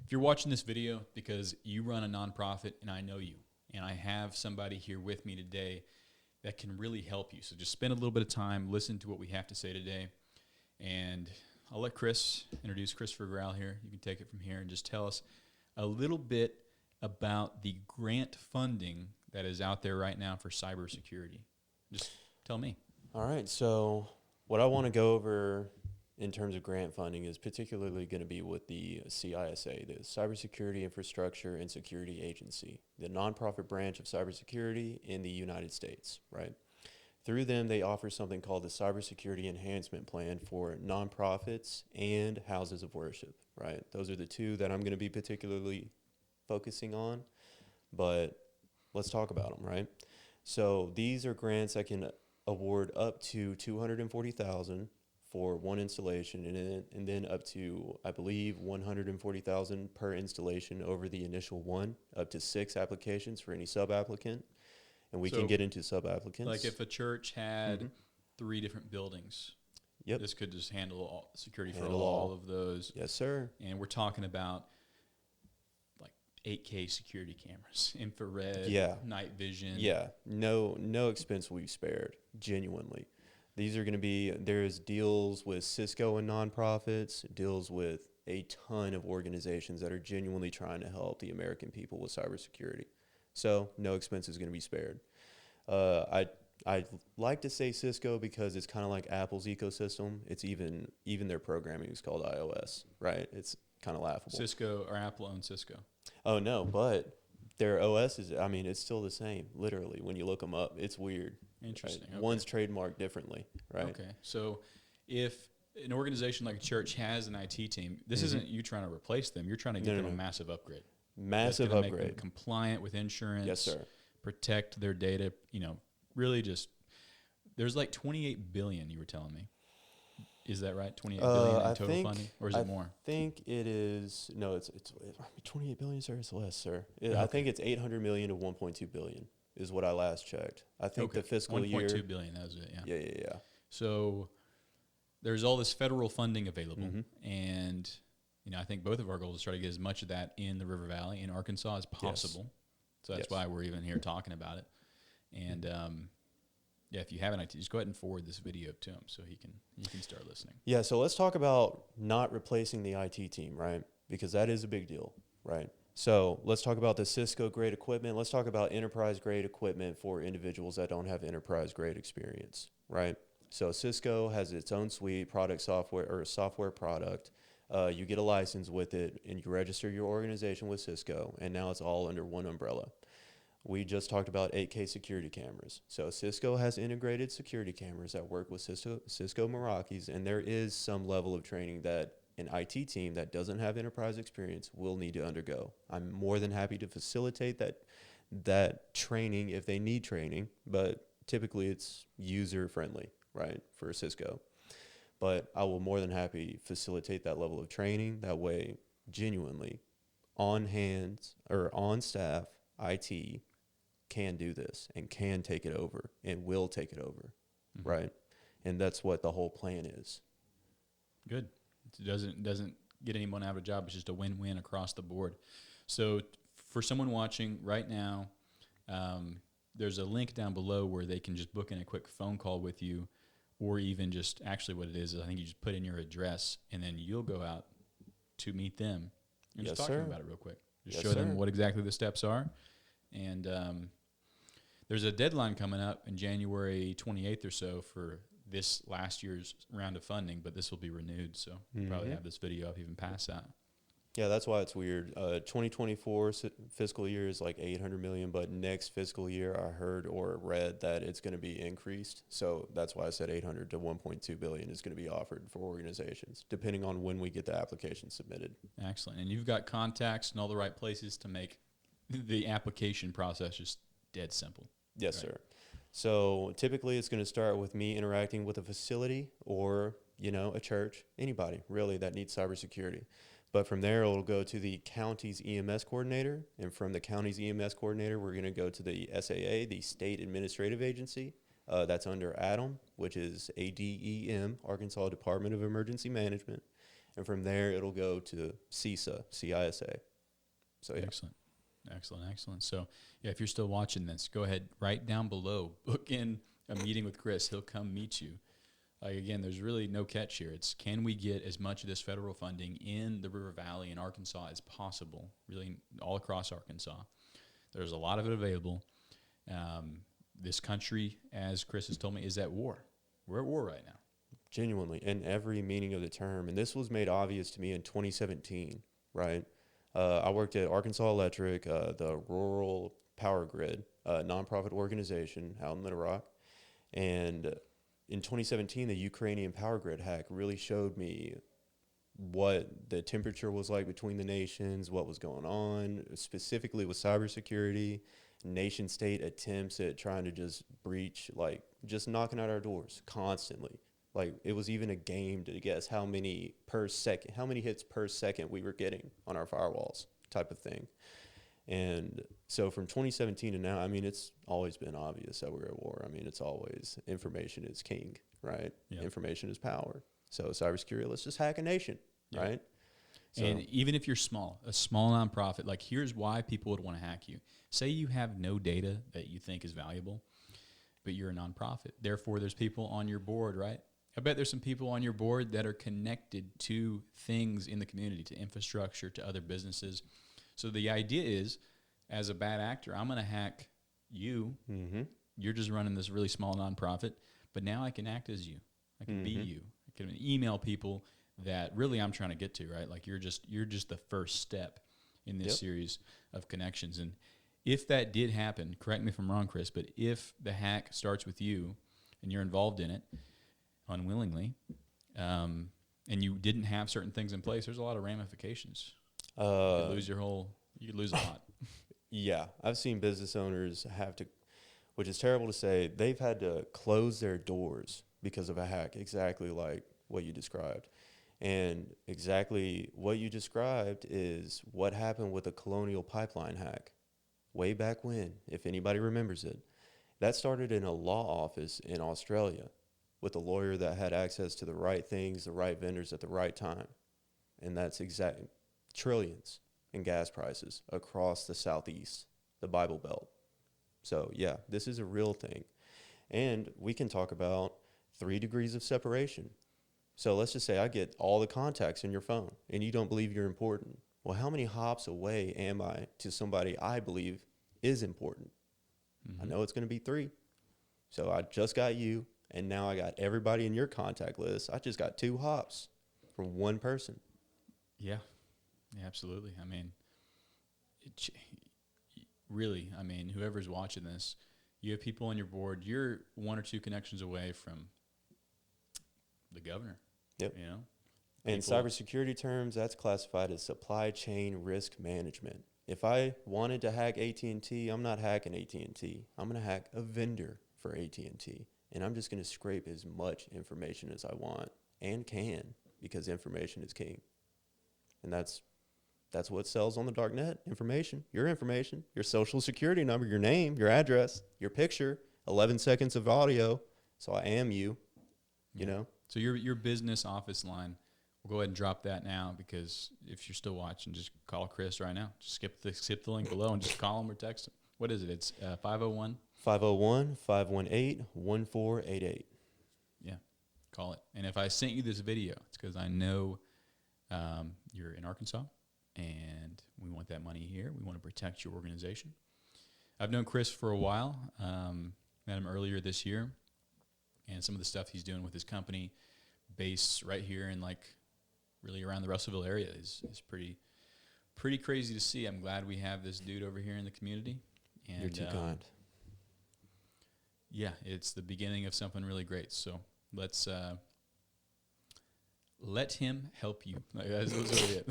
If you're watching this video because you run a nonprofit and I know you, and I have somebody here with me today that can really help you. So just spend a little bit of time, listen to what we have to say today. And I'll let Chris introduce Christopher Grau here. You can take it from here and just tell us a little bit about the grant funding that is out there right now for cybersecurity. Just tell me. All right, so what I want to go over in terms of grant funding is particularly going to be with the CISA, the Cybersecurity Infrastructure and Security Agency, the nonprofit branch of cybersecurity in the United States, right? Through them, they offer something called the Cybersecurity Enhancement Plan for nonprofits and houses of worship, right? Those are the two that I'm going to be particularly focusing on, but let's talk about them, right? So these are grants that can award up to $240,000 for one installation, and then up to, I believe, $140,000 per installation over the initial one, up to 6 applications for any sub-applicant, and we can get into sub-applicants. Like if a church had 3 different buildings, this could just handle all security for all of those. Yes, sir. And we're talking about like 8K security cameras, infrared, night vision. Yeah, no expense will be spared, genuinely. These are going to be, there's deals with Cisco and nonprofits, deals with a ton of organizations that are genuinely trying to help the American people with cybersecurity. So no expense is going to be spared. I like to say Cisco because it's kind of like Apple's ecosystem. It's even their programming is called iOS, right? It's kind of laughable. Cisco or Apple owns Cisco. Oh, no, but their OS is, I mean, it's still the same, literally. When you look them up, it's weird. Interesting. Right? Okay. One's trademarked differently, right? Okay. So if an organization like a church has an IT team, this isn't you trying to replace them. You're trying to get them a massive upgrade. Massive upgrade. Make them compliant with insurance. Yes, sir. Protect their data. Really just, there's like 28 billion you were telling me. Is that right? 28 billion in total funding? Or is it more? I think it is, no, it's 28 billion, sir. It's less, sir. I think it's 800 million to 1.2 billion. Is what I last checked. I think the fiscal year. 1.2 billion, that was it, yeah. Yeah. So there's all this federal funding available. And, I think both of our goals is try to get as much of that in the River Valley, in Arkansas, as possible. Yes. So that's why we're even here talking about it. And, if you haven't, just go ahead and forward this video to him so he can start listening. Yeah, so let's talk about not replacing the IT team, right? Because that is a big deal, right? So let's talk about the Cisco-grade equipment. Let's talk about enterprise-grade equipment for individuals that don't have enterprise-grade experience, right? So Cisco has its own suite, software product. You get a license with it, and you register your organization with Cisco, and now it's all under one umbrella. We just talked about 8K security cameras. So Cisco has integrated security cameras that work with Cisco Meraki's, and there is some level of training that an IT team that doesn't have enterprise experience will need to undergo. I'm more than happy to facilitate that training if they need training, but typically it's user-friendly, right, for Cisco. But I will more than happy facilitate that level of training. That way, genuinely, on hands or on staff, IT can do this and can take it over and will take it over, right? And that's what the whole plan is. Good. It doesn't get anyone out of a job. It's just a win-win across the board. So for someone watching right now, there's a link down below where they can just book in a quick phone call with you, or even just actually what it is I think you just put in your address and then you'll go out to meet them and just talk to them about it real quick. Just show them what exactly the steps are. And there's a deadline coming up in January 28th or so for this last year's round of funding, but this will be renewed, so we'll probably have this video up even past that. Yeah, that's why it's weird. 2024 fiscal year is like 800 million, but next fiscal year I heard or read that it's going to be increased. So that's why I said 800 to 1.2 billion is going to be offered for organizations, depending on when we get the application submitted. Excellent. And you've got contacts in all the right places to make the application process just dead simple. Yes, sir. So typically it's going to start with me interacting with a facility or, a church, anybody really that needs cybersecurity. But from there, it'll go to the county's EMS coordinator. And from the county's EMS coordinator, we're going to go to the SAA, the State Administrative Agency. That's under ADEM, which is ADEM, Arkansas Department of Emergency Management. And from there, it'll go to CISA. So, yeah. Excellent. So, yeah, if you're still watching this, go ahead, right down below, book in a meeting with Chris. He'll come meet you. Like, again, there's really no catch here. It's, can we get as much of this federal funding in the River Valley in Arkansas as possible, really all across Arkansas? There's a lot of it available. This country, as Chris has told me, is at war. We're at war right now. Genuinely, in every meaning of the term. And this was made obvious to me in 2017, right? I worked at Arkansas Electric, the Rural Power Grid, nonprofit organization out in Little Rock. And in 2017, the Ukrainian power grid hack really showed me what the temperature was like between the nations, what was going on, specifically with cybersecurity, nation state attempts at trying to just breach, like just knocking at our doors constantly. Like, it was even a game to guess how many hits per second we were getting on our firewalls, type of thing. And so from 2017 to now, I mean, it's always been obvious that we're at war. I mean, it's always information is king, right? Yep. Information is power. So cybersecurity, let's just hack a nation, yep. Right? So, and even if you're small, a small nonprofit, like, here's why people would want to hack you. Say you have no data that you think is valuable, but you're a nonprofit. Therefore, there's people on your board, right? I bet there's some people on your board that are connected to things in the community, to infrastructure, to other businesses. So the idea is, as a bad actor, I'm going to hack you. Mm-hmm. You're just running this really small nonprofit, but now I can act as you. I can be you. I can email people that really I'm trying to get to, right? Like, you're just the first step in this series of connections. And if that did happen, correct me if I'm wrong, Chris, but if the hack starts with you and you're involved in it unwillingly, and you didn't have certain things in place, there's a lot of ramifications. You could lose you could lose a lot. Yeah, I've seen business owners have to, which is terrible to say, they've had to close their doors because of a hack, exactly like what you described. And exactly what you described is what happened with the Colonial Pipeline hack way back when, if anybody remembers it. That started in a law office in Australia with a lawyer that had access to the right things, the right vendors at the right time. And that's trillions in gas prices across the Southeast, the Bible Belt. So, yeah, this is a real thing. And we can talk about 3 degrees of separation. So let's just say I get all the contacts in your phone and you don't believe you're important. Well, how many hops away am I to somebody I believe is important? Mm-hmm. I know it's going to be 3. So I just got you, and now I got everybody in your contact list. I just got 2 hops from one person. Yeah, absolutely. I mean, really, I mean, whoever's watching this, you have people on your board. You're 1 or 2 connections away from the governor. Yep. You know? In cybersecurity terms, that's classified as supply chain risk management. If I wanted to hack AT&T, I'm not hacking AT&T. I'm going to hack a vendor for AT&T, and I'm just going to scrape as much information as I want and can, because information is king. And that's what sells on the dark net, information, your social security number, your name, your address, your picture, 11 seconds of audio. So I am you, you know? So your business office line, we'll go ahead and drop that now, because if you're still watching, just call Chris right now. Just skip the link below and just call him or text him. What is it? It's 501? 501-518-1488. Yeah, call it. And if I sent you this video, it's because I know you're in Arkansas, and we want that money here. We want to protect your organization. I've known Chris for a while. Met him earlier this year. And some of the stuff he's doing with his company, based right here in, like, really around the Russellville area, is pretty crazy to see. I'm glad we have this dude over here in the community. And you're too kind. Yeah, it's the beginning of something really great. So let's let him help you. Like, that's really it.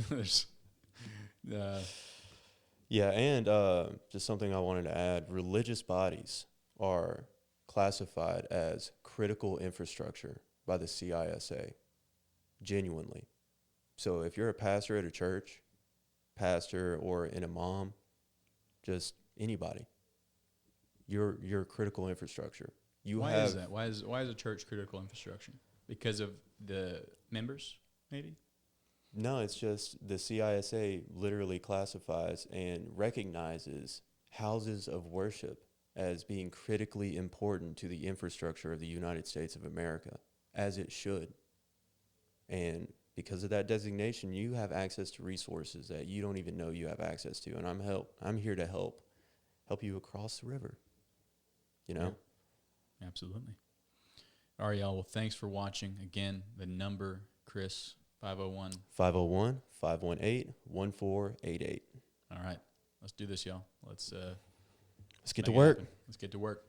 Yeah, and just something I wanted to add: religious bodies are classified as critical infrastructure by the CISA, genuinely. So if you're a pastor at a church, or an imam, just anybody, you're critical infrastructure. Why is that? Why is a church critical infrastructure? Because of the members, maybe? No, it's just the CISA literally classifies and recognizes houses of worship as being critically important to the infrastructure of the United States of America, as it should. And because of that designation, you have access to resources that you don't even know you have access to. And I'm here to help you across the river. You know? Yeah, absolutely. All right, y'all. Well, thanks for watching. Again, the number, Chris, 501. 501 518 1488. All right. Let's do this, y'all. Let's Let's get to make it work. happen. Let's get to work.